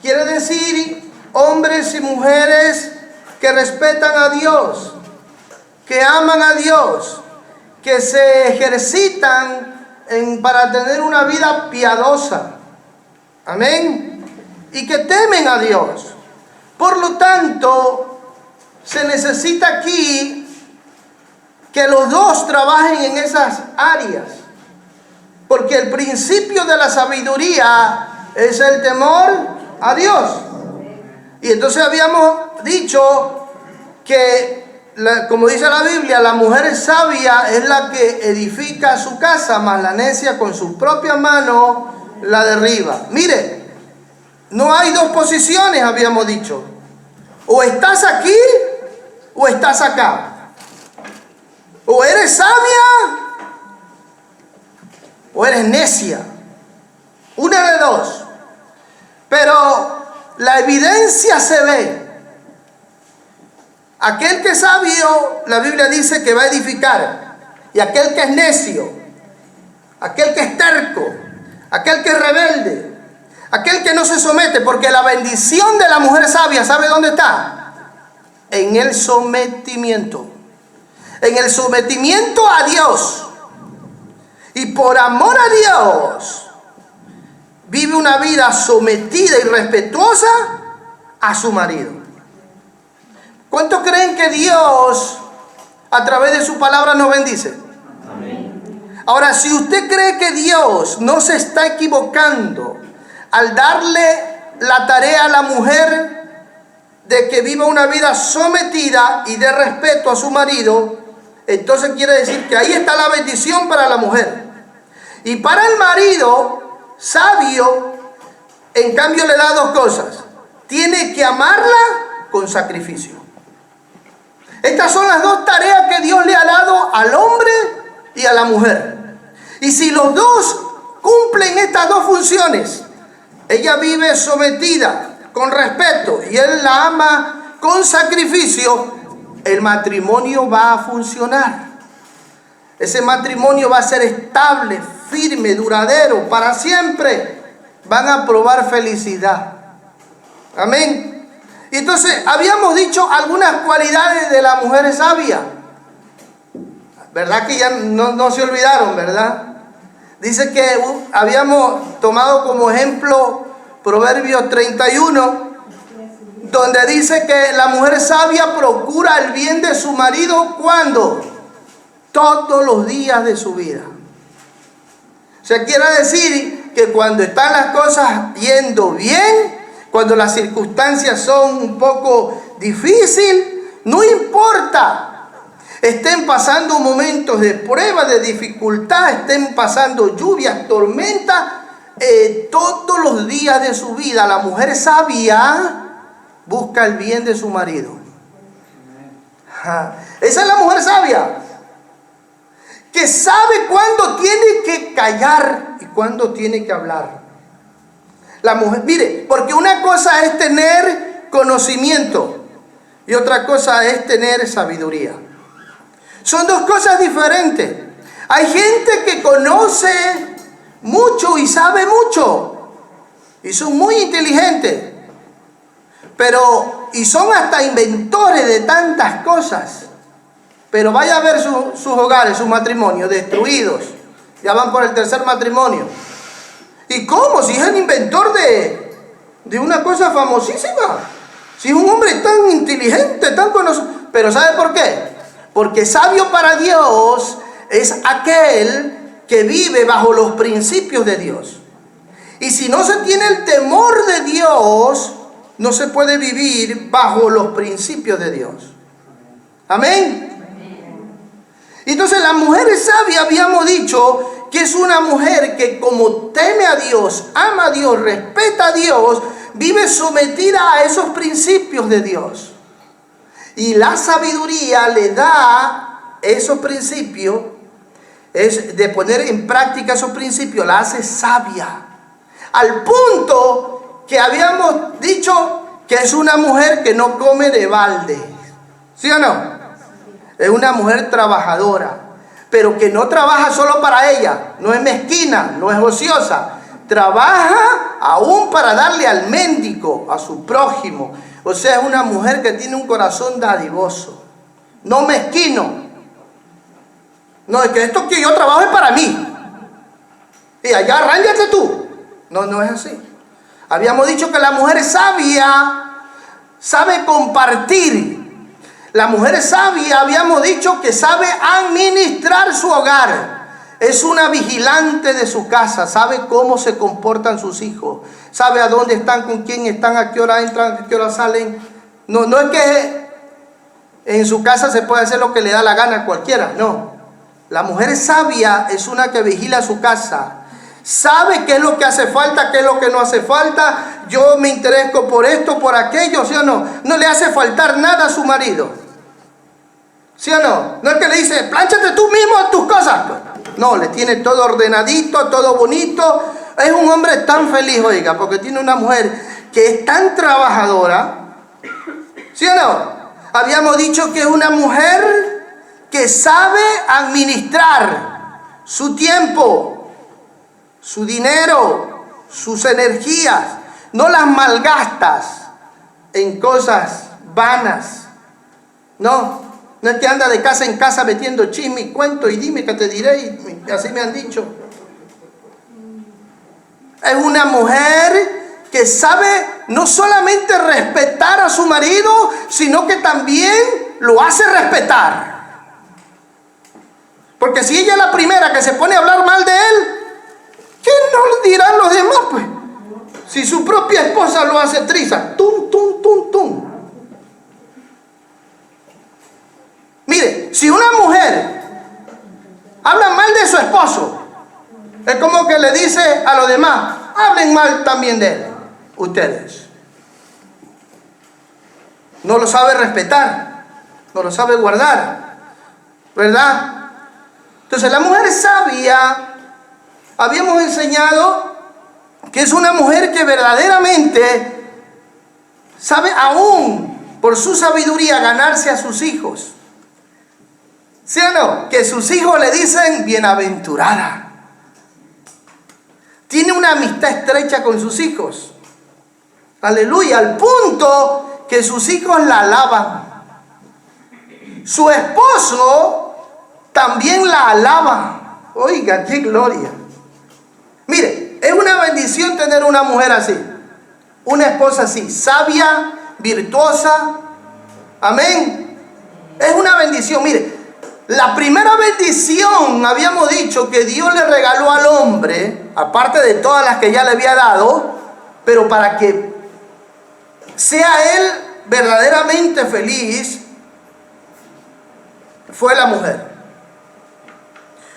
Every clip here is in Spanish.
Quiere decir hombres y mujeres que respetan a Dios, que aman a Dios, que se ejercitan para tener una vida piadosa. Amén. Y que temen a Dios. Por lo tanto, se necesita aquí que los dos trabajen en esas áreas. Porque el principio de la sabiduría es el temor a Dios. Y entonces habíamos dicho que, como dice la Biblia, la mujer sabia es la que edifica su casa, mas la necia con su propia mano la derriba. Mire, no hay dos posiciones, habíamos dicho. O estás aquí o estás acá. O eres sabia o eres necia. Una de dos. Pero la evidencia se ve. Aquel que es sabio, la Biblia dice que va a edificar. Y aquel que es necio, aquel que es terco, aquel que es rebelde, aquel que no se somete, porque la bendición de la mujer sabia, ¿sabe dónde está? En el sometimiento. En el sometimiento a Dios. Y por amor a Dios, vive una vida sometida y respetuosa a su marido. ¿Cuántos creen que Dios, a través de su palabra, nos bendice? Amén. Ahora, si usted cree que Dios no se está equivocando al darle la tarea a la mujer de que viva una vida sometida y de respeto a su marido, entonces quiere decir que ahí está la bendición para la mujer. Y para el marido sabio, en cambio, le da dos cosas. Tiene que amarla con sacrificio. Estas son las dos tareas que Dios le ha dado al hombre y a la mujer. Y si los dos cumplen estas dos funciones, ella vive sometida, con respeto, y él la ama con sacrificio, el matrimonio va a funcionar. Ese matrimonio va a ser estable, firme, duradero, para siempre. Van a probar felicidad. Amén. Y entonces, habíamos dicho algunas cualidades de la mujer sabia. ¿Verdad que ya no se olvidaron, verdad? Dice que habíamos tomado como ejemplo Proverbios 31, donde dice que la mujer sabia procura el bien de su marido, ¿cuándo? Todos los días de su vida. O sea, quiere decir que cuando están las cosas yendo bien, cuando las circunstancias son un poco difíciles, no importa. Estén pasando momentos de prueba, de dificultad, estén pasando lluvias, tormentas, todos los días de su vida, la mujer sabia busca el bien de su marido. Esa es la mujer sabia, que sabe cuándo tiene que callar y cuándo tiene que hablar. La mujer, mire, porque una cosa es tener conocimiento y otra cosa es tener sabiduría. Son dos cosas diferentes. Hay gente que conoce mucho y sabe mucho y son muy inteligentes, y son hasta inventores de tantas cosas, pero vaya a ver sus hogares, sus matrimonios destruidos. Ya van por el tercer matrimonio. ¿Y cómo? Si es el inventor de una cosa famosísima. Si es un hombre tan inteligente, tan conocido. Pero ¿sabe por qué? Porque sabio para Dios es aquel que vive bajo los principios de Dios. Y si no se tiene el temor de Dios, no se puede vivir bajo los principios de Dios. Amén. Entonces la mujer sabia, habíamos dicho, que es una mujer que como teme a Dios, ama a Dios, respeta a Dios, vive sometida a esos principios de Dios. Y la sabiduría le da esos principios, es de poner en práctica esos principios, la hace sabia. Al punto que habíamos dicho que es una mujer que no come de balde. ¿Sí o no? Es una mujer trabajadora, pero que no trabaja solo para ella, no es mezquina, no es ociosa, trabaja aún para darle al mendigo, a su prójimo. O sea, es una mujer que tiene un corazón dadivoso, no mezquino. No, es que esto que yo trabajo es para mí. Y allá arráncate tú. No, no es así. Habíamos dicho que la mujer sabia sabe compartir. La mujer sabia, habíamos dicho que sabe administrar su hogar. Es una vigilante de su casa, sabe cómo se comportan sus hijos, sabe a dónde están, con quién están, a qué hora entran, a qué hora salen. No, no es que en su casa se puede hacer lo que le da la gana a cualquiera, no. La mujer sabia es una que vigila su casa, sabe qué es lo que hace falta, qué es lo que no hace falta. Yo me intereso por esto, por aquello, ¿sí o no? No le hace faltar nada a su marido, ¿sí o no? No es que le dice, plánchate tú mismo tus cosas. No, le tiene todo ordenadito, todo bonito. Es un hombre tan feliz, oiga, porque tiene una mujer que es tan trabajadora, ¿sí o no? Habíamos dicho que es una mujer que sabe administrar su tiempo, su dinero, sus energías. No las malgastas en cosas vanas. No, no es que anda de casa en casa metiendo chisme y cuento y dime que te diré y así me han dicho. Es una mujer que sabe no solamente respetar a su marido, sino que también lo hace respetar. Porque si ella es la primera que se pone a hablar mal de él, ¿qué nos dirán los demás, pues? Si su propia esposa lo hace triza, tum, tum, tum, tum. Mire, si una mujer habla mal de su esposo, es como que le dice a los demás, hablen mal también de él, ustedes. No lo sabe respetar, no lo sabe guardar, ¿verdad? Entonces la mujer sabia, habíamos enseñado que es una mujer que verdaderamente sabe aún por su sabiduría ganarse a sus hijos. ¿Sí o no? Que sus hijos le dicen bienaventurada. Tiene una amistad estrecha con sus hijos. Aleluya, al punto que sus hijos la alaban. Su esposo también la alaba. Oiga, qué gloria. Mire, es una bendición tener una mujer así, una esposa así, sabia, virtuosa. Amén. Es una bendición. Mire, la primera bendición, habíamos dicho que Dios le regaló al hombre, aparte de todas las que ya le había dado, pero para que sea él verdaderamente feliz, fue la mujer.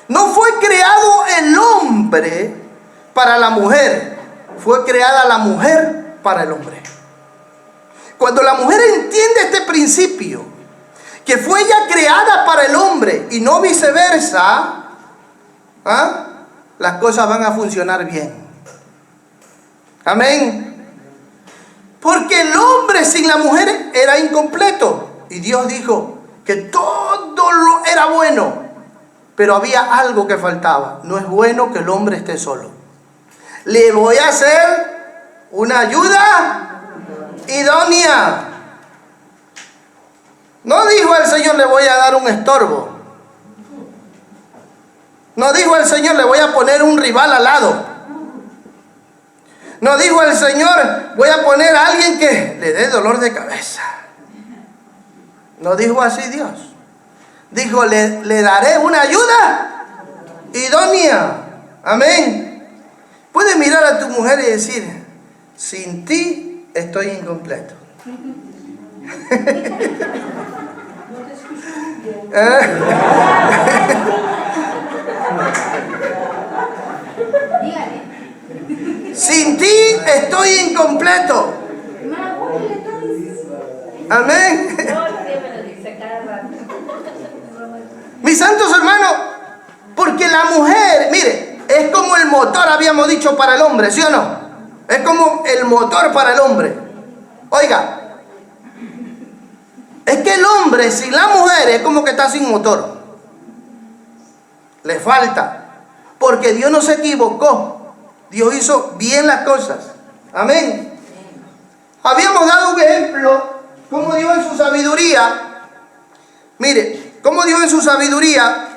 No fue creado el hombre para la mujer, fue creada la mujer para el hombre. Cuando la mujer entiende este principio, que fue ella creada para el hombre y no viceversa, las cosas van a funcionar bien. Amén. Porque el hombre sin la mujer era incompleto. Y Dios dijo que todo lo era bueno, pero había algo que faltaba. No es bueno que el hombre esté solo. Le voy a hacer una ayuda idónea. No dijo el Señor, le voy a dar un estorbo. No dijo el Señor, le voy a poner un rival al lado. No dijo el Señor, voy a poner a alguien que le dé dolor de cabeza. No dijo así Dios. Dijo, le daré una ayuda idónea. Amén. Puedes mirar a tu mujer y decir, sin ti estoy incompleto. Sin ti estoy incompleto. Amén. Mis santos hermanos, porque la mujer, mire, es como el motor, habíamos dicho, para el hombre, ¿sí o no? Es como el motor para el hombre. Oiga, es que el hombre sin la mujer es como que está sin motor. Le falta. Porque Dios no se equivocó. Dios hizo bien las cosas. Amén. Habíamos dado un ejemplo, como Dios en su sabiduría, mire, como Dios en su sabiduría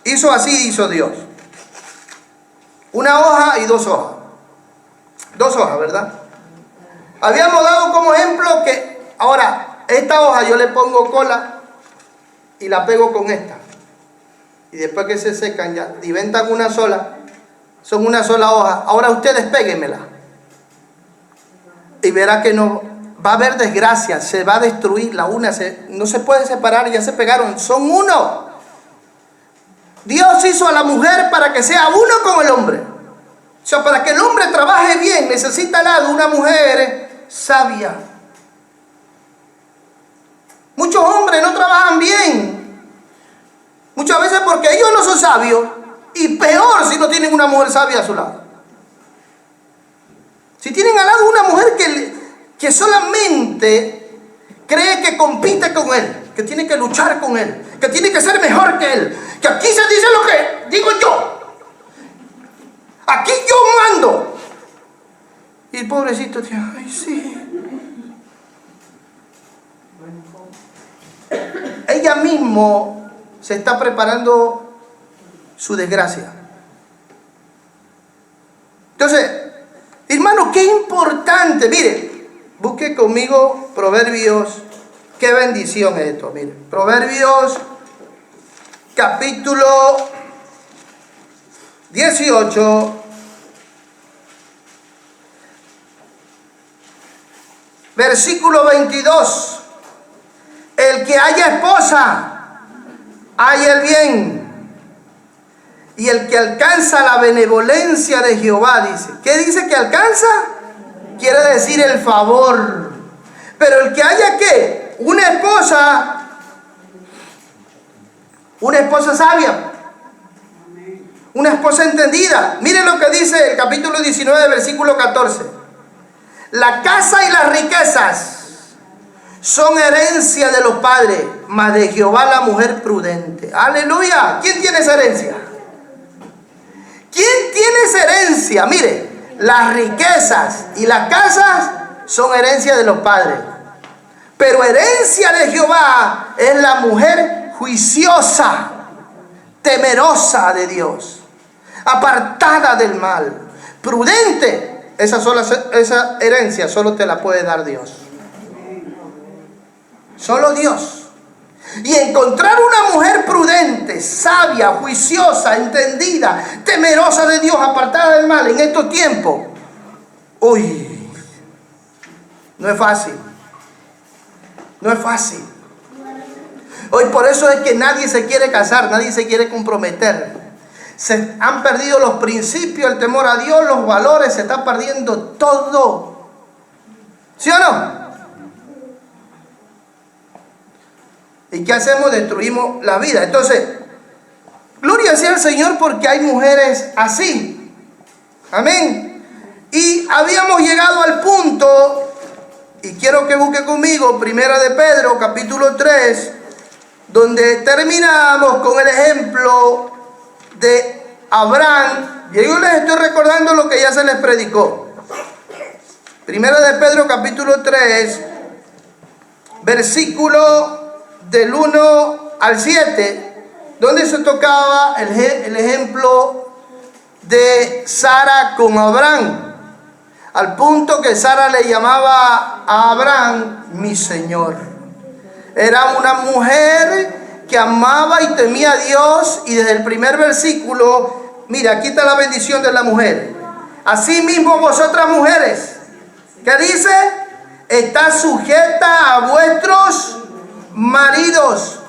hizo así, hizo Dios. Una hoja y dos hojas. Dos hojas, ¿verdad? Habíamos dado como ejemplo que, ahora, esta hoja yo le pongo cola y la pego con esta. Y después que se secan ya, diventan una sola, son una sola hoja. Ahora ustedes péguenmela. Y verá que no va a haber desgracia, se va a destruir la una, no se puede separar, ya se pegaron, son uno. Dios hizo a la mujer para que sea uno con el hombre. O sea, para que el hombre trabaje bien, necesita al lado una mujer sabia. Muchos hombres no trabajan bien, muchas veces porque ellos no son sabios, y peor si no tienen una mujer sabia a su lado. Si tienen al lado una mujer que solamente cree que compite con él, que tiene que luchar con él, que tiene que ser mejor que él, que aquí se dice lo que digo yo, aquí yo mando. Y el pobrecito dice, ay sí. Ella mismo se está preparando su desgracia. Entonces, hermano, qué importante. Mire, busque conmigo Proverbios. Qué bendición es esto. Mire, Proverbios capítulo 18, versículo 22. El que haya esposa, haya el bien. Y el que alcanza la benevolencia de Jehová, dice. ¿Qué dice que alcanza? Quiere decir el favor. Pero el que haya, ¿qué? Una esposa sabia, una esposa entendida. Miren lo que dice el capítulo 19, versículo 14. La casa y las riquezas son herencia de los padres, mas de Jehová la mujer prudente. Aleluya. ¿Quién tiene esa herencia? ¿Quién tiene esa herencia? Mire, las riquezas y las casas son herencia de los padres, pero herencia de Jehová es la mujer juiciosa, temerosa de Dios, apartada del mal, prudente. Esa herencia solo te la puede dar Dios. Solo Dios. Y encontrar una mujer prudente, sabia, juiciosa, entendida, temerosa de Dios, apartada del mal en estos tiempos, uy, no es fácil. No es fácil. Hoy por eso es que nadie se quiere casar, nadie se quiere comprometer. Se han perdido los principios, el temor a Dios, los valores, se está perdiendo todo. ¿Sí o no? ¿Y qué hacemos? Destruimos la vida. Entonces, gloria sea al Señor porque hay mujeres así. Amén. Y habíamos llegado al punto, y quiero que busque conmigo Primera de Pedro, capítulo 3, donde terminamos con el ejemplo de Abraham. Y yo les estoy recordando lo que ya se les predicó. Primera de Pedro, capítulo 3, versículo del 1 al 7, donde se tocaba el ejemplo de Sara con Abraham, al punto que Sara le llamaba a Abraham mi Señor. Era una mujer que amaba y temía a Dios, y desde el primer versículo, mira, aquí está la bendición de la mujer. Asimismo vosotras mujeres, ¿qué dice? Está sujeta a vuestros maridos,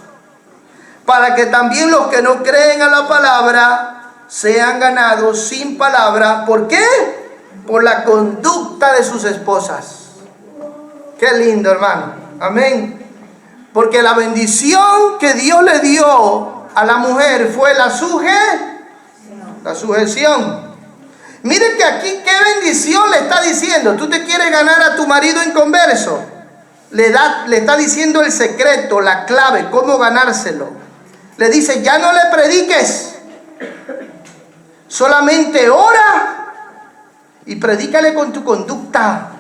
para que también los que no creen a la palabra sean ganados sin palabra. ¿Por qué? Por la conducta de sus esposas. Qué lindo, hermano. Amén. Porque la bendición que Dios le dio a la mujer fue la sujeción. Mire que aquí qué bendición le está diciendo. Tú te quieres ganar a tu marido inconverso, le está diciendo el secreto, la clave, cómo ganárselo. Le dice, ya no le prediques, solamente ora y predícale con tu conducta.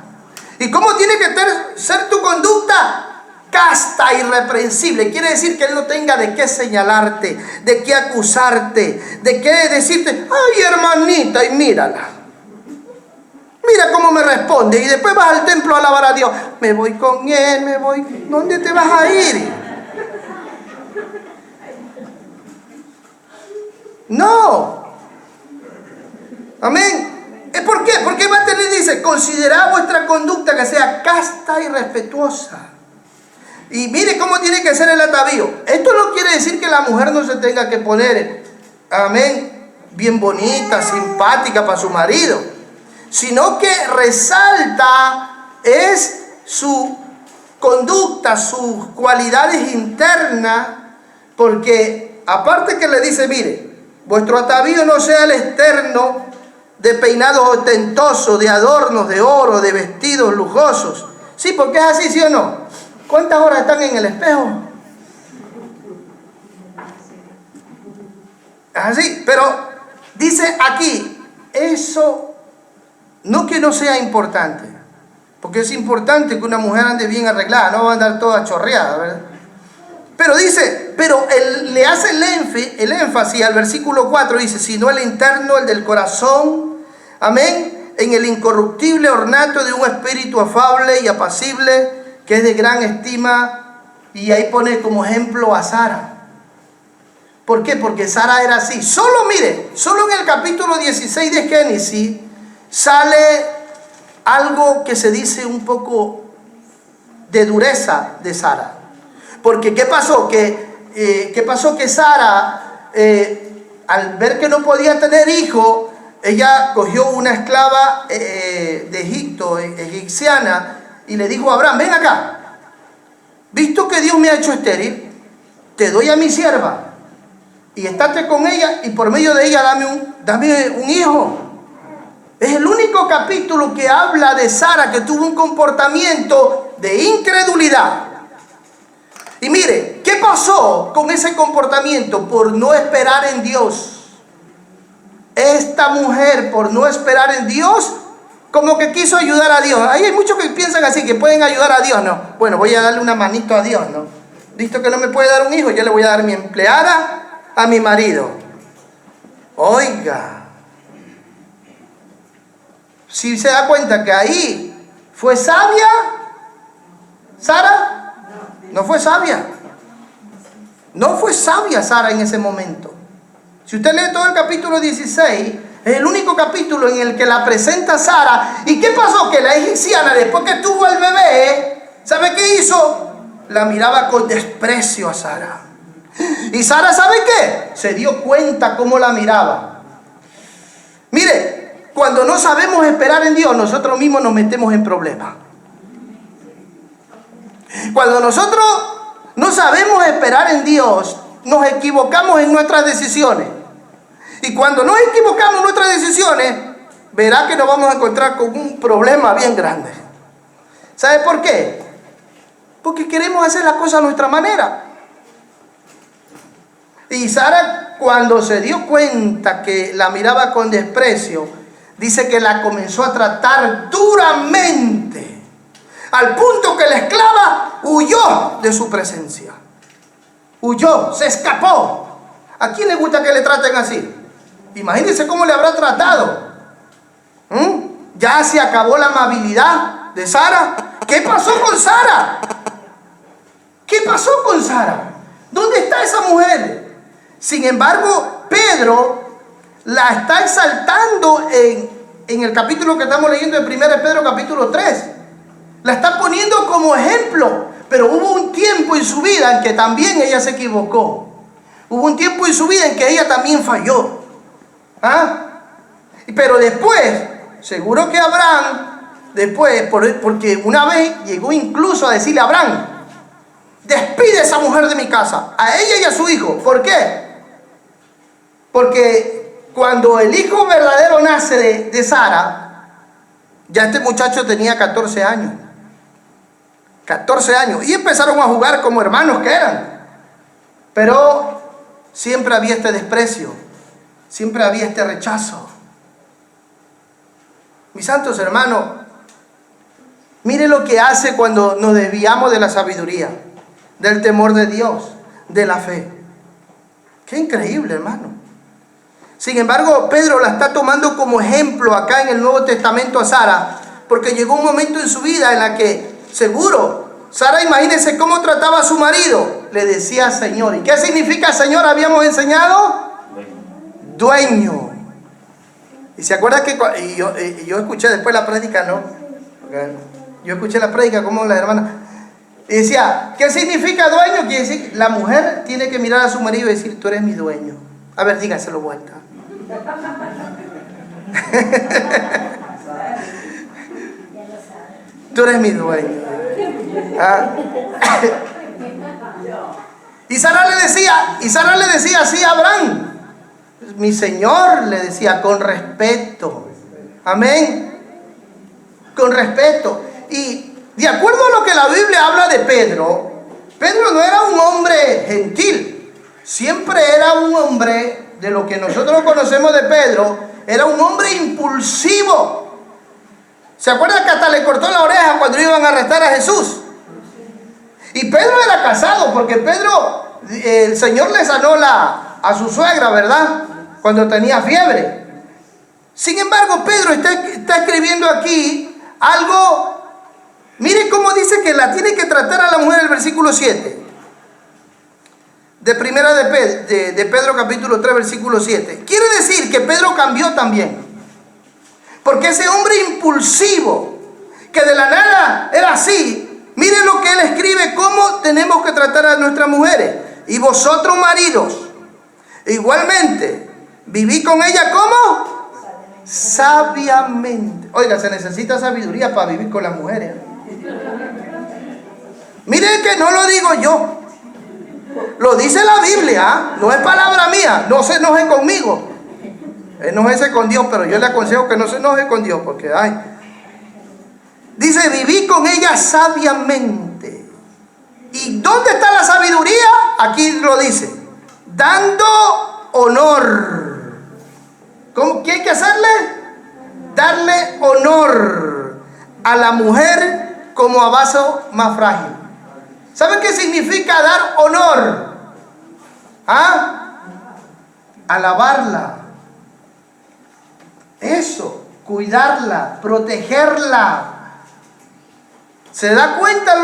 ¿Y cómo tiene que ser tu conducta? Casta, irreprensible. Quiere decir que él no tenga de qué señalarte, de qué acusarte, de qué decirte, ay hermanita, y mírala. Mira cómo me responde. Y después vas al templo a alabar a Dios. Me voy con él, me voy. ¿Dónde te vas a ir? No. Amén. ¿Por qué? Porque va a tener, dice, considerad vuestra conducta que sea casta y respetuosa. Y mire cómo tiene que ser el atavío. Esto no quiere decir que la mujer no se tenga que poner, amén, bien bonita, simpática para su marido, sino que resalta es su conducta, sus cualidades internas, porque aparte que le dice, mire, vuestro atavío no sea el externo de peinados ostentosos, de adornos de oro, de vestidos lujosos. Sí, porque es así, ¿sí o no? ¿Cuántas horas están en el espejo? Es así, pero dice aquí, eso no que no sea importante, porque es importante que una mujer ande bien arreglada, no va a andar toda chorreada, ¿verdad? Pero dice, pero él le hace el énfasis al versículo 4, dice, sino el interno, el del corazón, amén, en el incorruptible ornato de un espíritu afable y apacible, que es de gran estima. Y ahí pone como ejemplo a Sara. ¿Por qué? Porque Sara era así. Solo, mire, solo en el capítulo 16 de Génesis sale algo que se dice un poco de dureza de Sara. Porque ¿qué pasó? ¿Qué pasó? Que Sara, al ver que no podía tener hijo, ella cogió una esclava de Egipto, egipciana, y le dijo a Abraham, ven acá, visto que Dios me ha hecho estéril, te doy a mi sierva, y estate con ella, y por medio de ella dame un hijo. Es el único capítulo que habla de Sara que tuvo un comportamiento de incredulidad. Y mire, ¿qué pasó con ese comportamiento? Por no esperar en Dios. Esta mujer, por no esperar en Dios, como que quiso ayudar a Dios. Ahí hay muchos que piensan así, que pueden ayudar a Dios, ¿no? Bueno, voy a darle una manito a Dios, ¿no? Visto que no me puede dar un hijo, yo le voy a dar mi empleada a mi marido. Oiga, si se da cuenta que ahí fue sabia, Sara, no fue sabia. No fue sabia Sara en ese momento. Si usted lee todo el capítulo 16, es el único capítulo en el que la presenta Sara. ¿Y qué pasó? Que la egipciana, después que tuvo el bebé, ¿sabe qué hizo? La miraba con desprecio a Sara. Y Sara, ¿sabe qué? Se dio cuenta cómo la miraba. Mire, cuando no sabemos esperar en Dios, nosotros mismos nos metemos en problemas. Cuando nosotros no sabemos esperar en Dios, nos equivocamos en nuestras decisiones. Y cuando nos equivocamos en nuestras decisiones, verá que nos vamos a encontrar con un problema bien grande. ¿Sabe por qué? Porque queremos hacer las cosas a nuestra manera. Y Sara, cuando se dio cuenta que la miraba con desprecio, dice que la comenzó a tratar duramente, al punto que la esclava huyó de su presencia. Huyó, se escapó. ¿A quién le gusta que le traten así? Imagínense cómo le habrá tratado. Ya se acabó la amabilidad de Sara. ¿Qué pasó con Sara? ¿Qué pasó con Sara? ¿Dónde está esa mujer? Sin embargo, Pedro la está exaltando en el capítulo que estamos leyendo de 1 Pedro capítulo 3. La está poniendo como ejemplo. Pero hubo un tiempo en su vida en que también ella se equivocó. Hubo un tiempo en su vida en que ella también falló. Pero después, seguro que Abraham, después, porque una vez llegó incluso a decirle a Abraham, despide a esa mujer de mi casa, a ella y a su hijo. ¿Por qué? Porque cuando el hijo verdadero nace de Sara, ya este muchacho tenía 14 años. 14 años. Y empezaron a jugar como hermanos que eran. Pero siempre había este desprecio. Siempre había este rechazo. Mis santos hermanos, mire lo que hace cuando nos desviamos de la sabiduría, del temor de Dios, de la fe. Qué increíble, hermano. Sin embargo, Pedro la está tomando como ejemplo acá en el Nuevo Testamento a Sara, porque llegó un momento en su vida en la que, seguro, Sara, imagínense cómo trataba a su marido. Le decía Señor. ¿Y qué significa Señor? Habíamos enseñado. Dueño. Y se acuerda que yo escuché después la prédica, ¿no? Yo escuché la prédica como la hermana. Y decía, ¿qué significa dueño? Quiere decir, la mujer tiene que mirar a su marido y decir, tú eres mi dueño. A ver, dígaselo vuelta. Tú eres mi dueño. ¿Ah? Y Sara le decía así a Abraham. Mi Señor, le decía, con respeto. Amén. Con respeto. Y de acuerdo a lo que la Biblia habla de Pedro, Pedro no era un hombre gentil. Siempre era un hombre, de lo que nosotros conocemos de Pedro, era un hombre impulsivo. ¿Se acuerdan que hasta le cortó la oreja cuando iban a arrestar a Jesús? Y Pedro era casado, porque Pedro, el Señor le sanó a su suegra, ¿verdad? Cuando tenía fiebre. Sin embargo, Pedro está escribiendo aquí algo. Mire cómo dice que la tiene que tratar a la mujer, el versículo 7. De primera de Pedro capítulo 3, versículo 7. Quiere decir que Pedro cambió también. Porque ese hombre impulsivo, que de la nada era así, miren lo que él escribe, cómo tenemos que tratar a nuestras mujeres. Y vosotros, maridos, igualmente, viví con ella ¿cómo? Sabiamente. Oiga, se necesita sabiduría para vivir con las mujeres. Miren que no lo digo yo. Lo dice la Biblia, no es palabra mía. No se enoje conmigo. Enójese con Dios, pero yo le aconsejo que no se enoje con Dios, porque dice, viví con ella sabiamente. ¿Y dónde está la sabiduría? Aquí lo dice, dando honor. ¿Cómo? ¿Qué hay que hacerle? Darle honor a la mujer como a vaso más frágil. ¿Saben qué significa dar honor? Alabarla. Eso, cuidarla, protegerla. ¿Se da cuenta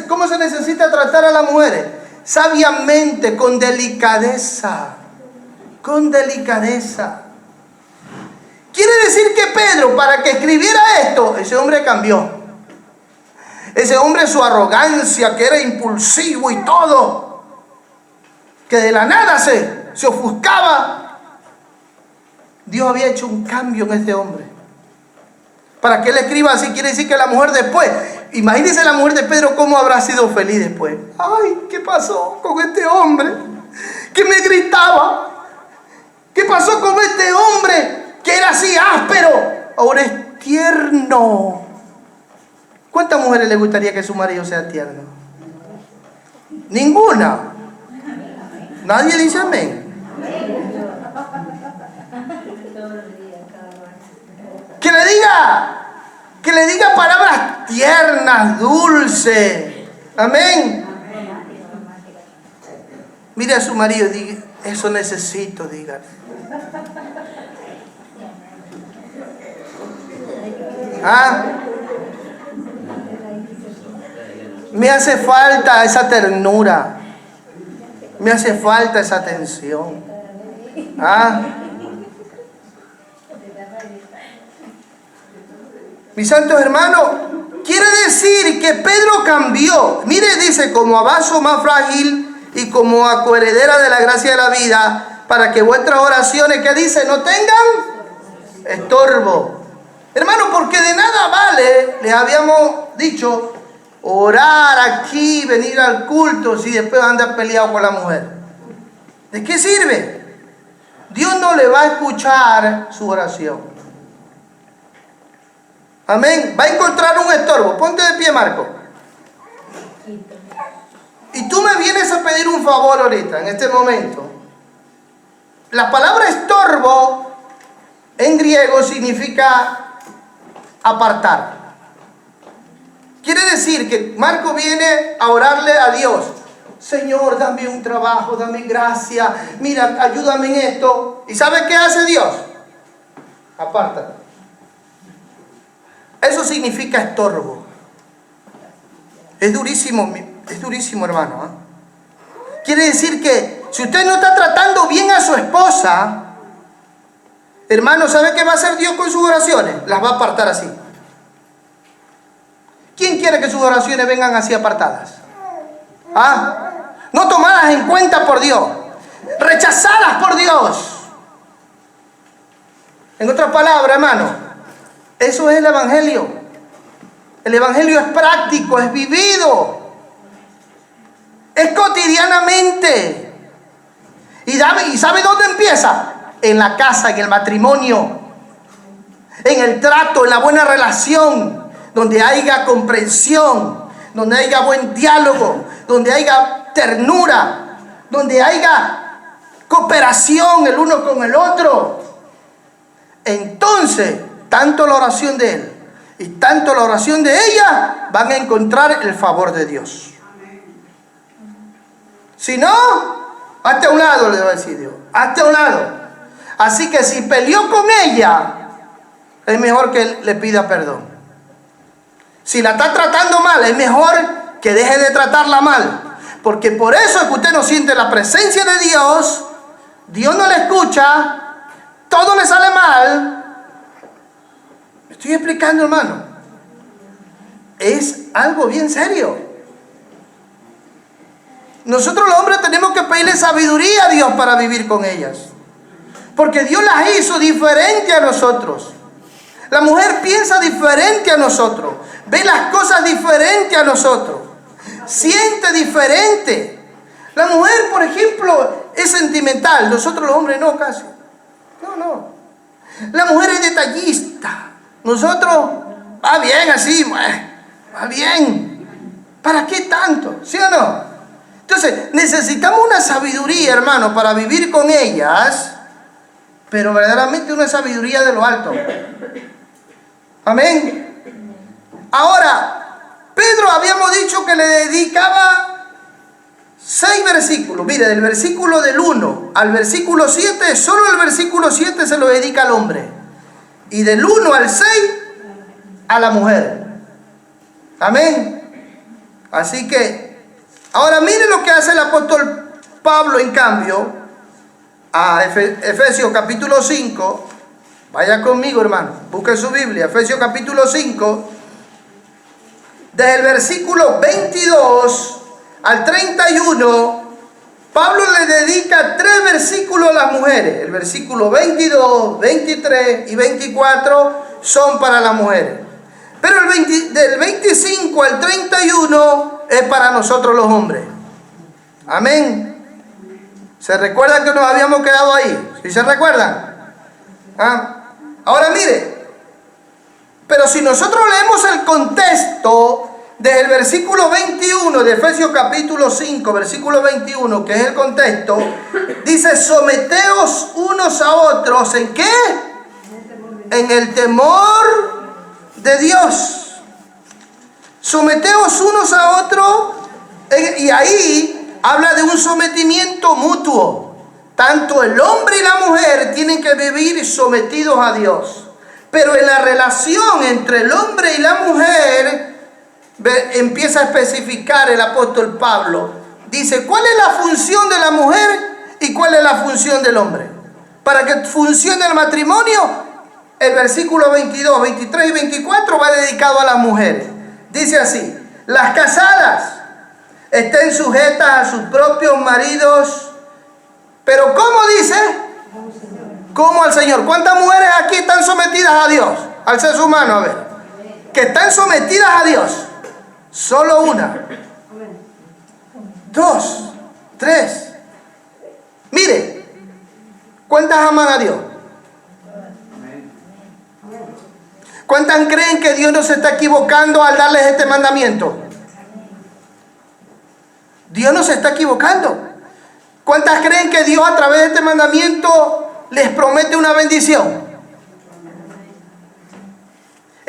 cómo se necesita tratar a las mujeres? Sabiamente, con delicadeza. Con delicadeza. Quiere decir que Pedro, para que escribiera esto, ese hombre cambió. Ese hombre, su arrogancia, que era impulsivo y todo, que de la nada se ofuscaba. Dios había hecho un cambio en este hombre. Para que él escriba así, quiere decir que la mujer después, imagínense la mujer de Pedro cómo habrá sido feliz después. Ay, ¿qué pasó con este hombre que me gritaba? ¿Qué pasó con este hombre que era así áspero? Ahora es tierno. ¿Cuántas mujeres le gustaría que su marido sea tierno? Ninguna. Nadie dice amén. Que le diga palabras tiernas, dulces. Amén. Mire a su marido y diga, eso necesito, dígale. Me hace falta esa ternura. Me hace falta esa atención. Mis santos hermanos, quiere decir que Pedro cambió. Mire, dice, como a vaso más frágil y como a coheredera de la gracia de la vida, para que vuestras oraciones, ¿qué dice? No tengan estorbo. Hermano, porque de nada vale, les habíamos dicho, orar aquí, venir al culto, si después anda peleado con la mujer. ¿De qué sirve? Dios no le va a escuchar su oración. Amén. Va a encontrar un estorbo. Ponte de pie, Marco. Y tú me vienes a pedir un favor ahorita, en este momento. La palabra estorbo en griego significa apartar. Quiere decir que Marco viene a orarle a Dios. Señor, dame un trabajo, dame gracia, mira, ayúdame en esto. ¿Y sabe qué hace Dios? Apártate. Eso significa estorbo. Es durísimo, hermano, ¿eh? Quiere decir que si usted no está tratando bien a su esposa, hermano, ¿sabe qué va a hacer Dios con sus oraciones? Las va a apartar así. ¿Quién quiere que sus oraciones vengan así apartadas? ¿Ah? No tomadas en cuenta por Dios, rechazadas por Dios. En otras palabras, hermano, eso es el Evangelio. El Evangelio es práctico, es vivido, es cotidianamente. ¿Y sabe dónde empieza? En la casa, en el matrimonio, en el trato, en la buena relación, donde haya comprensión, donde haya buen diálogo, donde haya ternura, donde haya cooperación el uno con el otro. Entonces, tanto la oración de él y tanto la oración de ella van a encontrar el favor de Dios. Si no, hazte a un lado, le va a decir Dios, hazte a un lado. Así que si peleó con ella, es mejor que le pida perdón. Si la está tratando mal, es mejor que deje de tratarla mal. Porque por eso es que usted no siente la presencia de Dios, Dios no le escucha, todo le sale mal. ¿Me estoy explicando, hermano? Es algo bien serio. Nosotros los hombres tenemos que pedirle sabiduría a Dios para vivir con ellas. Porque Dios las hizo diferente a nosotros. La mujer piensa diferente a nosotros. Ve las cosas diferente a nosotros. Siente diferente. La mujer, por ejemplo, es sentimental. Nosotros los hombres no, casi. No. La mujer es detallista. Nosotros, va bien así, va bien. ¿Para qué tanto? ¿Sí o no? Entonces, necesitamos una sabiduría, hermano, para vivir con ellas, pero verdaderamente una sabiduría de lo alto. Amén. Ahora, Pedro habíamos dicho que le dedicaba 6 versículos. Mire, del versículo del 1 al versículo 7, solo el versículo 7 se lo dedica al hombre. Y del 1 al 6, a la mujer. Amén. Así que, ahora mire lo que hace el apóstol Pablo, en cambio, a Efesios capítulo 5. Vaya conmigo, hermano, busque su Biblia. Efesios capítulo 5. Desde el versículo 22 al 31, Pablo le dedica 3 versículos a las mujeres. El versículo 22, 23 y 24 son para las mujeres. Pero del 25 al 31 es para nosotros los hombres. Amén. ¿Se recuerdan que nos habíamos quedado ahí? ¿Sí se recuerdan? Ahora mire, pero si nosotros leemos el contexto desde el versículo 21 de Efesios capítulo 5, versículo 21, que es el contexto, dice: someteos unos a otros, ¿en qué? En el temor de Dios. Someteos unos a otros, y ahí habla de un sometimiento mutuo. Tanto el hombre y la mujer tienen que vivir sometidos a Dios. Pero en la relación entre el hombre y la mujer, empieza a especificar el apóstol Pablo. Dice, ¿cuál es la función de la mujer y cuál es la función del hombre? Para que funcione el matrimonio, el versículo 22, 23 y 24 va dedicado a las mujeres. Dice así: las casadas estén sujetas a sus propios maridos. Pero ¿cómo dice? ¿Cómo al Señor? ¿Cuántas mujeres aquí están sometidas a Dios? Al ser humano, a ver. Que están sometidas a Dios. Solo una. 2, 3. Mire, ¿cuántas aman a Dios? ¿Cuántas creen que Dios no se está equivocando al darles este mandamiento? Dios no se está equivocando. ¿Cuántas creen que Dios a través de este mandamiento les promete una bendición?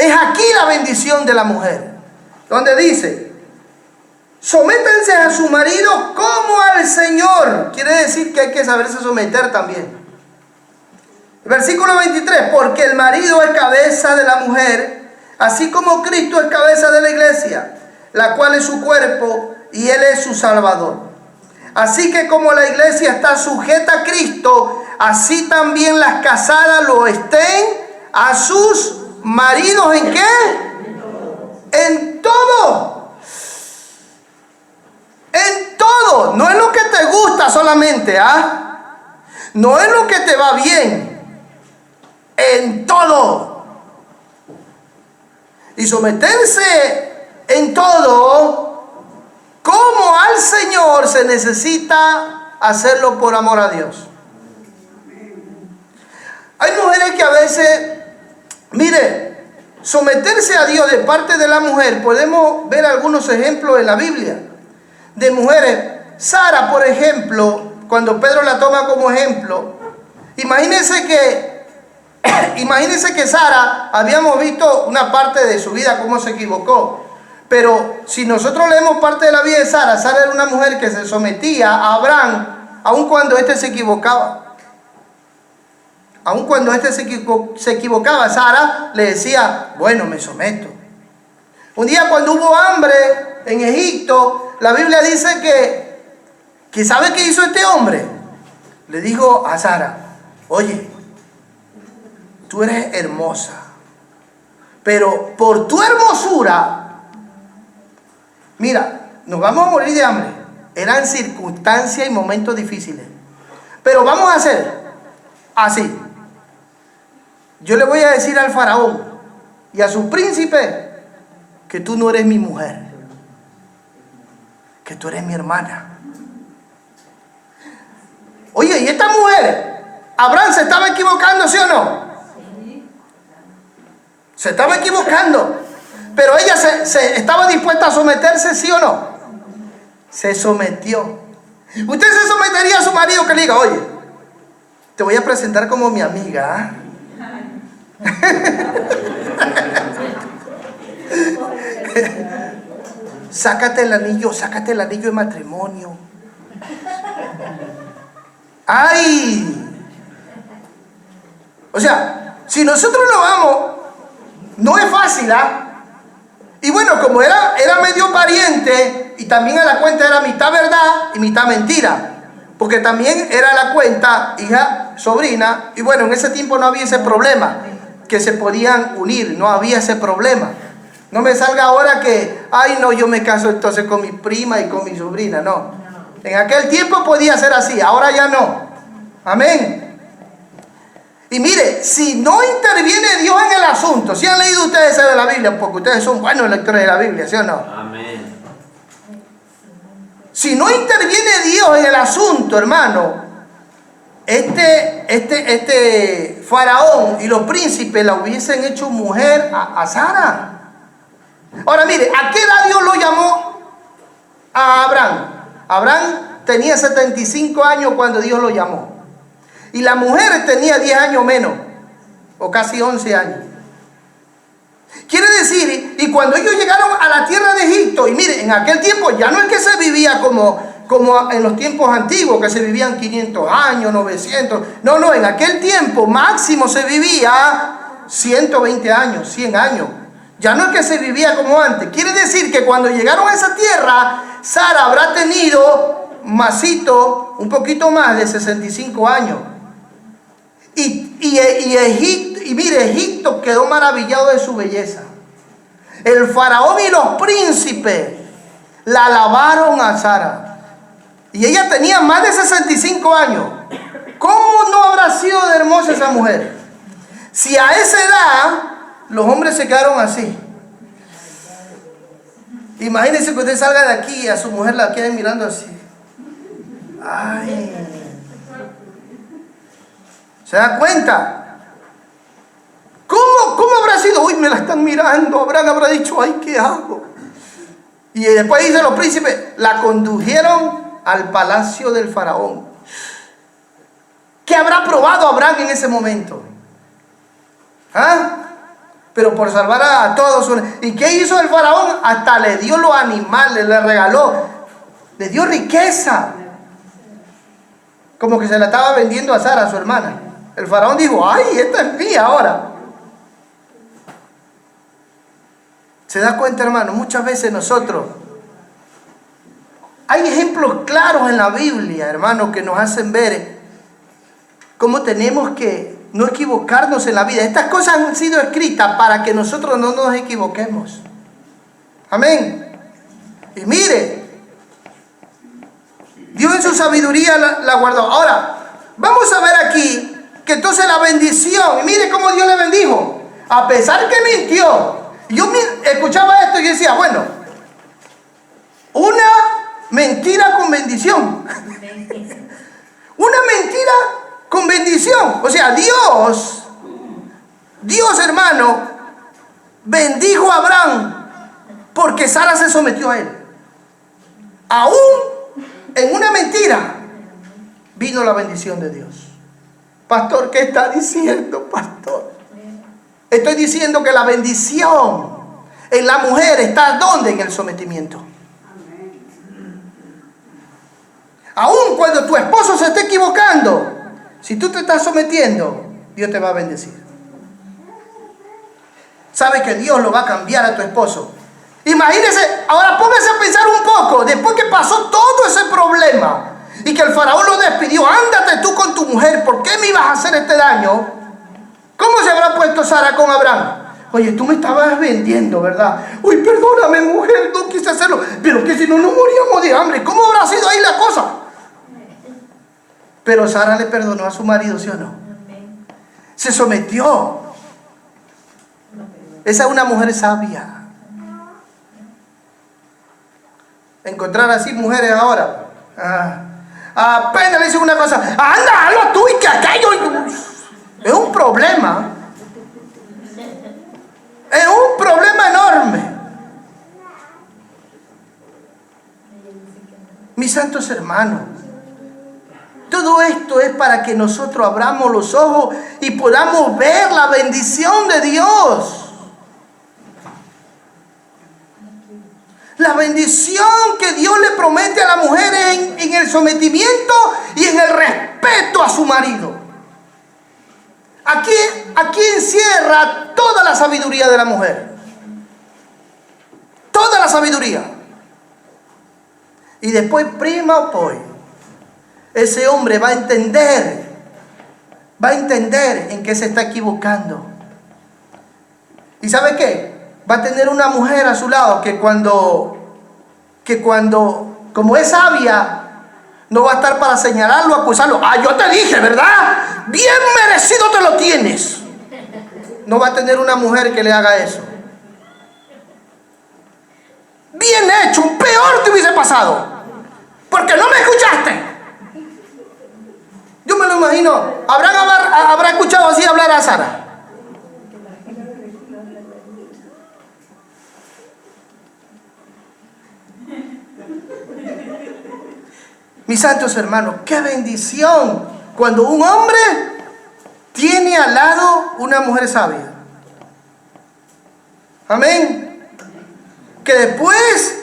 Es aquí la bendición de la mujer, donde dice: sométanse a su marido como al Señor. Quiere decir que hay que saberse someter también. Versículo 23: porque el marido es cabeza de la mujer, así como Cristo es cabeza de la iglesia, la cual es su cuerpo y Él es su Salvador. Así que como la iglesia está sujeta a Cristo, así también las casadas lo estén a sus maridos. ¿En qué? En todo. En todo. No es lo que te gusta solamente, ¿ah? No es lo que te va bien. En todo. Y someterse en todo, como al Señor, se necesita hacerlo por amor a Dios. Hay mujeres que a veces, mire, someterse a Dios de parte de la mujer, podemos ver algunos ejemplos en la Biblia de mujeres. Sara, por ejemplo, cuando Pedro la toma como ejemplo, imagínense que Sara, habíamos visto una parte de su vida, cómo se equivocó. Pero si nosotros leemos parte de la vida de Sara, Sara era una mujer que se sometía a Abraham, aun cuando éste se equivocaba. Aun cuando éste se equivocaba, Sara le decía: bueno, me someto. Un día cuando hubo hambre en Egipto, la Biblia dice que ¿sabe qué hizo este hombre? Le dijo a Sara: oye, tú eres hermosa, pero por tu hermosura, mira, nos vamos a morir de hambre. Eran circunstancias y momentos difíciles, pero vamos a hacer así. Yo le voy a decir al faraón y a su príncipe que tú no eres mi mujer, que tú eres mi hermana. Oye, ¿y esta mujer? ¿Abraham se estaba equivocando, sí o no? Se estaba equivocando, pero ella se estaba dispuesta a someterse, ¿sí o no? Se sometió. Usted se sometería a su marido que le diga: oye, te voy a presentar como mi amiga, ¿eh? sácate el anillo de matrimonio. ¡Ay! O sea, si nosotros lo vamos, no es fácil, ¿ah? Y bueno, como era medio pariente, y también a la cuenta era mitad verdad y mitad mentira, porque también era la cuenta hija, sobrina, y bueno, en ese tiempo no había ese problema, que se podían unir, no había ese problema. No me salga ahora que, ay no, yo me caso entonces con mi prima y con mi sobrina, no. En aquel tiempo podía ser así, ahora ya no. Amén. Y mire, si no interviene Dios en el asunto, si han leído ustedes de la Biblia, porque ustedes son buenos lectores de la Biblia, ¿sí o no? Amén. Si no interviene Dios en el asunto, hermano, este faraón y los príncipes la hubiesen hecho mujer a Sara. Ahora mire, ¿a qué edad Dios lo llamó a Abraham? Abraham tenía 75 años cuando Dios lo llamó. Y la mujer tenía 10 años menos, o casi 11 años. Quiere decir, y cuando ellos llegaron a la tierra de Egipto, y mire, en aquel tiempo ya no es que se vivía como en los tiempos antiguos, que se vivían 500 años, 900. No, en aquel tiempo máximo se vivía 120 años, 100 años. Ya no es que se vivía como antes. Quiere decir que cuando llegaron a esa tierra, Sara habrá tenido masito, un poquito más de 65 años. Y Egipto quedó maravillado de su belleza. El faraón y los príncipes la alabaron a Sara. Y ella tenía más de 65 años. ¿Cómo no habrá sido de hermosa esa mujer? Si a esa edad los hombres se quedaron así. Imagínense que usted salga de aquí y a su mujer la queden mirando así. Ay. ¿Se da cuenta? ¿Cómo habrá sido? Uy, me la están mirando. Abraham habrá dicho: ay, ¿qué hago? Y después dicen los príncipes, la condujeron al palacio del faraón. ¿Qué habrá probado Abraham en ese momento? ¿Ah? pero por salvar a todos. ¿Y qué hizo el faraón? Hasta le dio los animales, le regaló, le dio riqueza. Como que se la estaba vendiendo a Sara, a su hermana. El faraón dijo, ay, esta es mía ahora. ¿Se da cuenta, hermano? Muchas veces nosotros, hay ejemplos claros en la Biblia, hermano, que nos hacen ver cómo tenemos que no equivocarnos en la vida. Estas cosas han sido escritas para que nosotros no nos equivoquemos. Amén. Y mire, Dios en su sabiduría la guardó. Ahora, vamos a ver aquí que entonces la bendición, y mire cómo Dios le bendijo, a pesar que mintió. Yo escuchaba esto y decía, bueno, una mentira con bendición. Una mentira con bendición. O sea, Dios, hermano, bendijo a Abraham porque Sara se sometió a él. Aún en una mentira vino la bendición de Dios. Pastor, ¿qué está diciendo, pastor? Estoy diciendo que la bendición en la mujer está ¿dónde? En el sometimiento. Aún cuando tu esposo se esté equivocando, si tú te estás sometiendo, Dios te va a bendecir. Sabe que Dios lo va a cambiar a tu esposo. Imagínese, ahora póngase a pensar un poco, después que pasó todo ese problema y que el faraón lo despidió, ándate tú con tu mujer, ¿por qué me ibas a hacer este daño? ¿Cómo se habrá puesto Sara con Abraham? Oye, tú me estabas vendiendo, ¿verdad? Uy, perdóname, mujer, no quise hacerlo, pero que si no nos moríamos de hambre. ¿Cómo habrá sido ahí la cosa? Pero Sara le perdonó a su marido, ¿sí o no? Se sometió. Esa es una mujer sabia. Encontrar así mujeres ahora. Apenas le dicen una cosa, anda, hazlo tú y que aquello. Es un problema. Es un problema enorme. Mis santos hermanos, todo esto es para que nosotros abramos los ojos y podamos ver la bendición de Dios. La bendición que Dios le promete a la mujer en el sometimiento y en el respeto a su marido. Aquí encierra toda la sabiduría de la mujer. Toda la sabiduría. Y después, prima o poi, ese hombre va a entender en qué se está equivocando. ¿Y sabe qué? Va a tener una mujer a su lado que cuando, como es sabia, no va a estar para señalarlo, acusarlo. Yo te dije, ¿verdad? Bien merecido te lo tienes. No va a tener una mujer que le haga eso. Bien hecho, peor te hubiese pasado. Porque no me escuchaste. Yo me lo imagino. ¿Habrá escuchado así hablar a Sara? Mis santos hermanos, qué bendición cuando un hombre tiene al lado una mujer sabia. Amén. Que después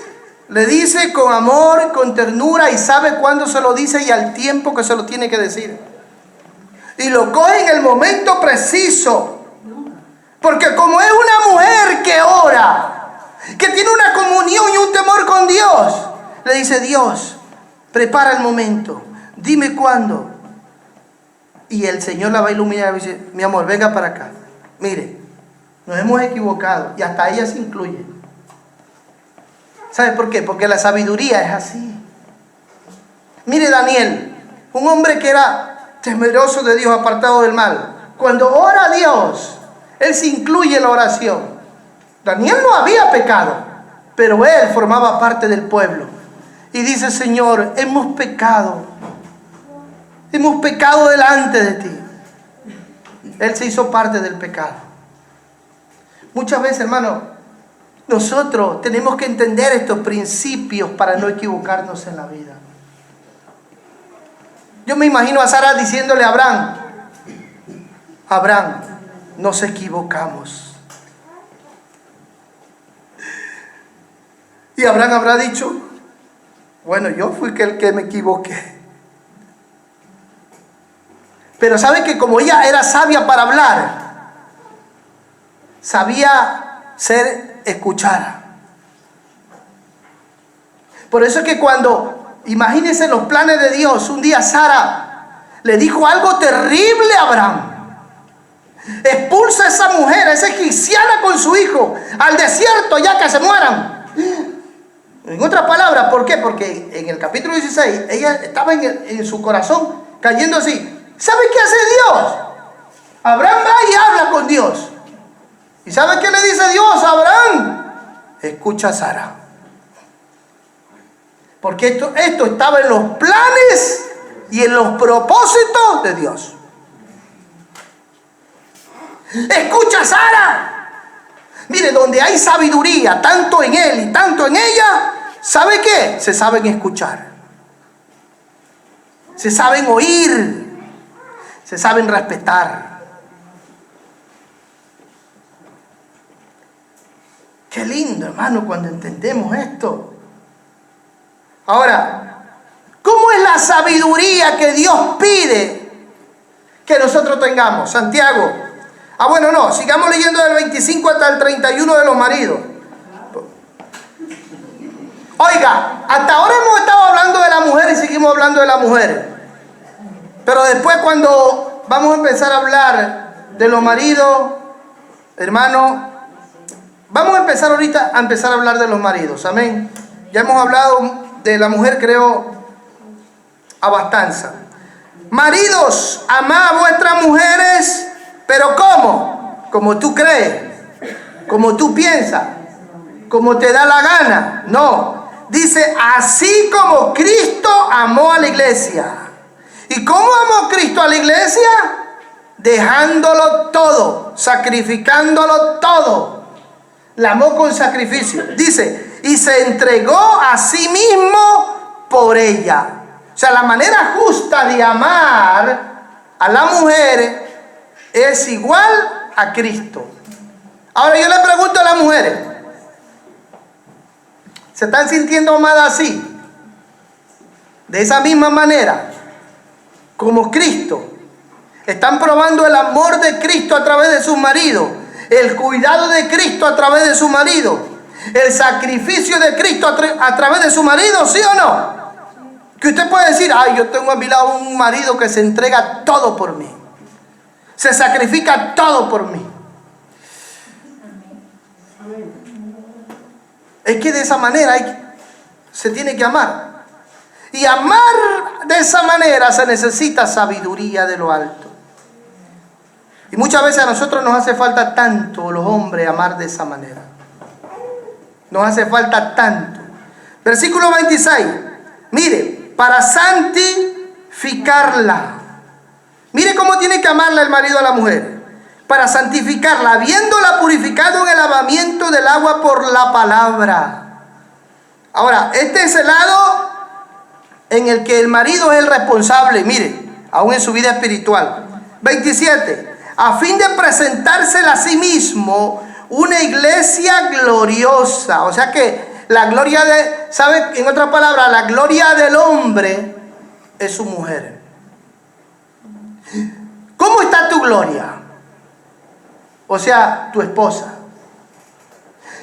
le dice con amor, con ternura, y sabe cuándo se lo dice y al tiempo que se lo tiene que decir. Y lo coge en el momento preciso. Porque como es una mujer que ora, que tiene una comunión y un temor con Dios, le dice: Dios, prepara el momento, dime cuándo. Y el Señor la va a iluminar y dice: mi amor, venga para acá. Mire, nos hemos equivocado. Y hasta ella se incluye. ¿Sabe por qué? Porque la sabiduría es así. Mire Daniel, un hombre que era temeroso de Dios, apartado del mal. Cuando ora a Dios, él se incluye en la oración. Daniel no había pecado, pero él formaba parte del pueblo. Y dice: Señor, hemos pecado delante de ti. Él se hizo parte del pecado. Muchas veces, hermano, nosotros tenemos que entender estos principios para no equivocarnos en la vida. Yo me imagino a Sara diciéndole a Abraham: Abraham, nos equivocamos. Y Abraham habrá dicho, bueno, yo fui el que me equivoqué. Pero sabe que como ella era sabia para hablar, sabía ser escuchada. Por eso es que cuando, imagínense los planes de Dios, un día Sara le dijo algo terrible a Abraham. Expulsa a esa mujer, a esa egipciana con su hijo, al desierto ya que se mueran. En otras palabras, ¿por qué? Porque en el capítulo 16, ella estaba en su corazón cayendo así. ¿Sabe qué hace Dios? Abraham va y habla con Dios. ¿Y sabe qué le dice Dios a Abraham? Escucha a Sara. Porque esto estaba en los planes y en los propósitos de Dios. Escucha a Sara. Mire, donde hay sabiduría, tanto en él y tanto en ella, ¿sabe qué? Se saben escuchar. Se saben oír. Se saben respetar. Qué lindo, hermano, cuando entendemos esto. Ahora, ¿cómo es la sabiduría que Dios pide que nosotros tengamos? Santiago. Bueno, no, sigamos leyendo del 25 hasta el 31 de los maridos. Oiga, hasta ahora hemos estado hablando de la mujer y seguimos hablando de la mujer. Pero después cuando vamos a empezar a hablar de los maridos, hermano, vamos a empezar ahorita a hablar de los maridos, amén. Ya hemos hablado de la mujer, creo, a bastanza. Maridos, amad a vuestras mujeres, pero ¿cómo? Como tú crees, como tú piensas, como te da la gana. No, dice, así como Cristo amó a la iglesia. ¿Y cómo amó Cristo a la iglesia? Dejándolo todo, sacrificándolo todo. La amó con sacrificio. Dice, y se entregó a sí mismo por ella. O sea, la manera justa de amar a la mujer es igual a Cristo. Ahora yo le pregunto a las mujeres, ¿se están sintiendo amadas así? De esa misma manera, como Cristo. Están probando el amor de Cristo a través de sus maridos, el cuidado de Cristo a través de su marido, el sacrificio de Cristo a través de su marido, ¿sí o no? Que usted puede decir, ay, yo tengo a mi lado un marido que se entrega todo por mí, se sacrifica todo por mí. Es que de esa manera se tiene que amar. Y amar de esa manera se necesita sabiduría de lo alto. Y muchas veces a nosotros nos hace falta tanto, los hombres, amar de esa manera. Nos hace falta tanto. Versículo 26. Mire, para santificarla. Mire cómo tiene que amarla el marido a la mujer. Para santificarla, habiéndola purificado en el lavamiento del agua por la palabra. Ahora, este es el lado en el que el marido es el responsable, mire, aún en su vida espiritual. 27. A fin de presentársela a sí mismo una iglesia gloriosa. O sea que la gloria de, ¿sabe? En otras palabras, la gloria del hombre es su mujer. ¿Cómo está tu gloria? O sea, tu esposa.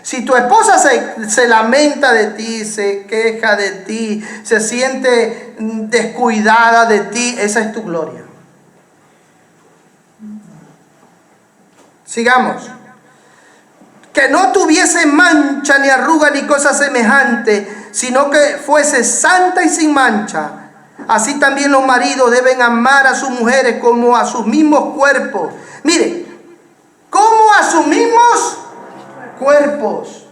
Si tu esposa se lamenta de ti, se queja de ti, se siente descuidada de ti, esa es tu gloria. Sigamos. Que no tuviese mancha ni arruga ni cosa semejante, sino que fuese santa y sin mancha. Así también los maridos deben amar a sus mujeres como a sus mismos cuerpos. Mire, como a sus mismos cuerpos.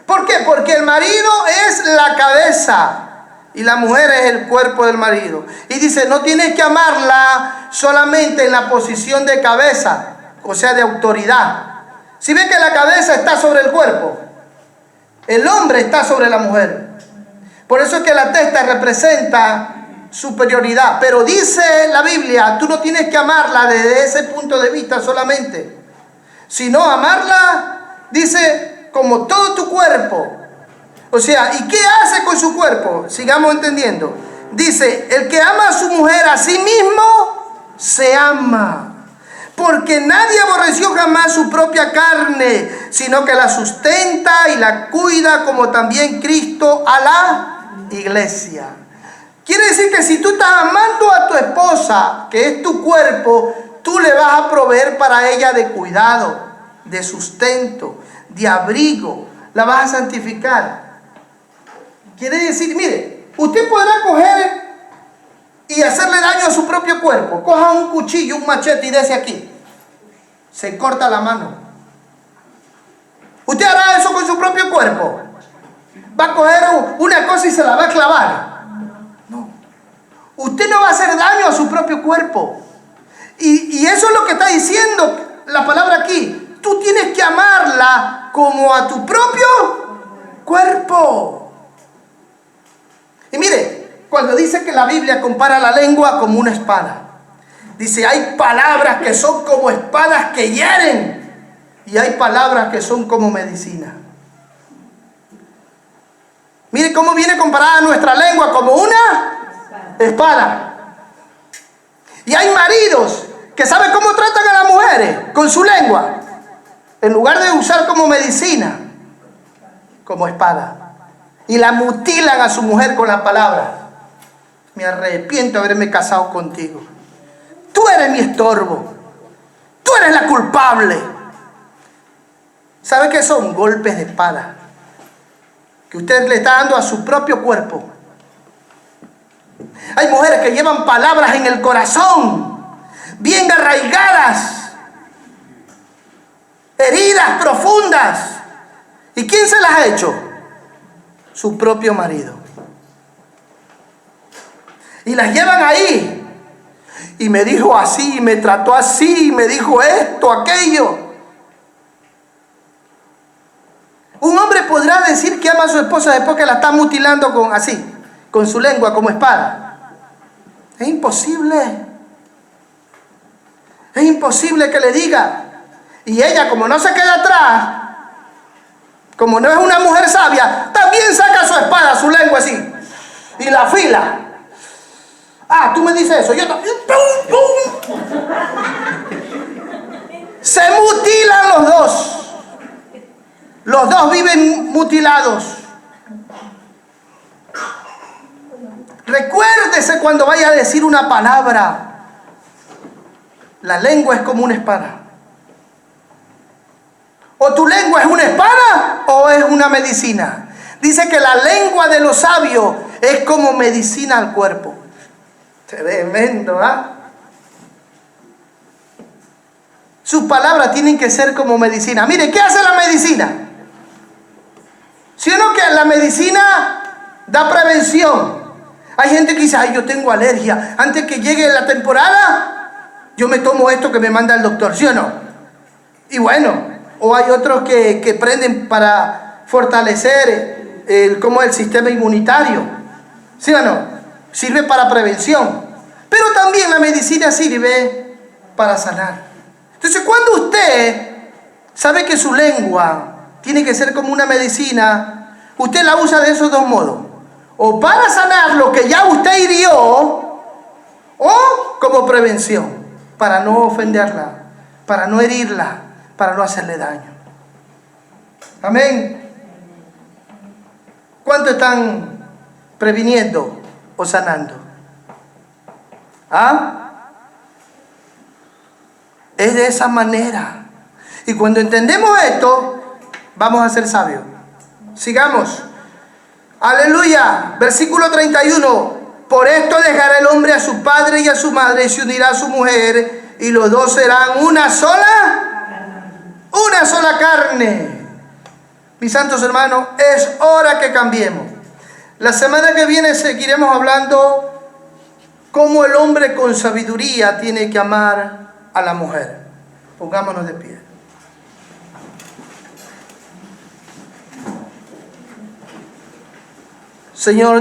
¿Por qué? Porque el marido es la cabeza y la mujer es el cuerpo del marido. Y dice, no tienes que amarla solamente en la posición de cabeza, o sea, de autoridad. Si ve que la cabeza está sobre el cuerpo, el hombre está sobre la mujer. Por eso es que la testa representa superioridad. Pero dice la Biblia, tú no tienes que amarla desde ese punto de vista solamente, sino amarla, dice, como todo tu cuerpo. O sea, ¿y qué hace con su cuerpo? Sigamos entendiendo. Dice, el que ama a su mujer a sí mismo, se ama. Porque nadie aborreció jamás su propia carne, sino que la sustenta y la cuida, como también Cristo a la iglesia. Quiere decir que si tú estás amando a tu esposa, que es tu cuerpo, tú le vas a proveer para ella de cuidado, de sustento, de abrigo. La vas a santificar. Quiere decir, mire, usted podrá coger y hacerle daño a su propio cuerpo. Coja un cuchillo, un machete y dese aquí. Se corta la mano. ¿Usted hará eso con su propio cuerpo? ¿Va a coger una cosa y se la va a clavar? No. Usted no va a hacer daño a su propio cuerpo. Y eso es lo que está diciendo la palabra aquí. Tú tienes que amarla como a tu propio cuerpo. Y mire, cuando dice que la Biblia compara la lengua como una espada, dice, hay palabras que son como espadas que hieren y hay palabras que son como medicina. Mire cómo viene comparada nuestra lengua como una espada. Y hay maridos que saben cómo tratan a las mujeres con su lengua. En lugar de usar como medicina, como espada. Y la mutilan a su mujer con las palabras. Me arrepiento de haberme casado contigo. Tú eres mi estorbo. Tú eres la culpable. ¿Sabe qué son? Golpes de espada que usted le está dando a su propio cuerpo. Hay mujeres que llevan palabras en el corazón, bien arraigadas, heridas profundas. ¿Y quién se las ha hecho? Su propio marido. Y las llevan ahí. Y me dijo así, me trató así, me dijo esto, aquello. Un hombre podrá decir que ama a su esposa después que la está mutilando con su lengua como espada. Es imposible. Es imposible que le diga. Y ella, como no se queda atrás, como no es una mujer sabia, también saca su espada, su lengua así, y la afila. Ah, tú me dices eso, yo también. Se mutilan los dos. Los dos viven mutilados. Recuérdese cuando vaya a decir una palabra. La lengua es como una espada. O tu lengua es una espada o es una medicina. Dice que la lengua de los sabios es como medicina al cuerpo. Tremendo, ¿ah? Sus palabras tienen que ser como medicina. Mire, ¿qué hace la medicina? ¿Sí o no que la medicina da prevención? Hay gente que dice, ay, yo tengo alergia. Antes que llegue la temporada, yo me tomo esto que me manda el doctor, ¿sí o no? Y bueno, o hay otros que prenden para fortalecer el sistema inmunitario, ¿sí o no? Sirve para prevención. Pero también la medicina sirve para sanar. Entonces, cuando usted sabe que su lengua tiene que ser como una medicina, usted la usa de esos dos modos. O para sanar lo que ya usted hirió, o como prevención, para no ofenderla, para no herirla, para no hacerle daño. Amén. ¿Cuánto están previniendo o sanando? ¿Ah? Es de esa manera. Y cuando entendemos esto, vamos a ser sabios. Sigamos. Aleluya. Versículo 31. Por esto dejará el hombre a su padre y a su madre y se unirá a su mujer y los dos serán una sola carne. Mis santos hermanos, es hora que cambiemos. La semana que viene seguiremos hablando cómo el hombre con sabiduría tiene que amar a la mujer. Pongámonos de pie. Señor,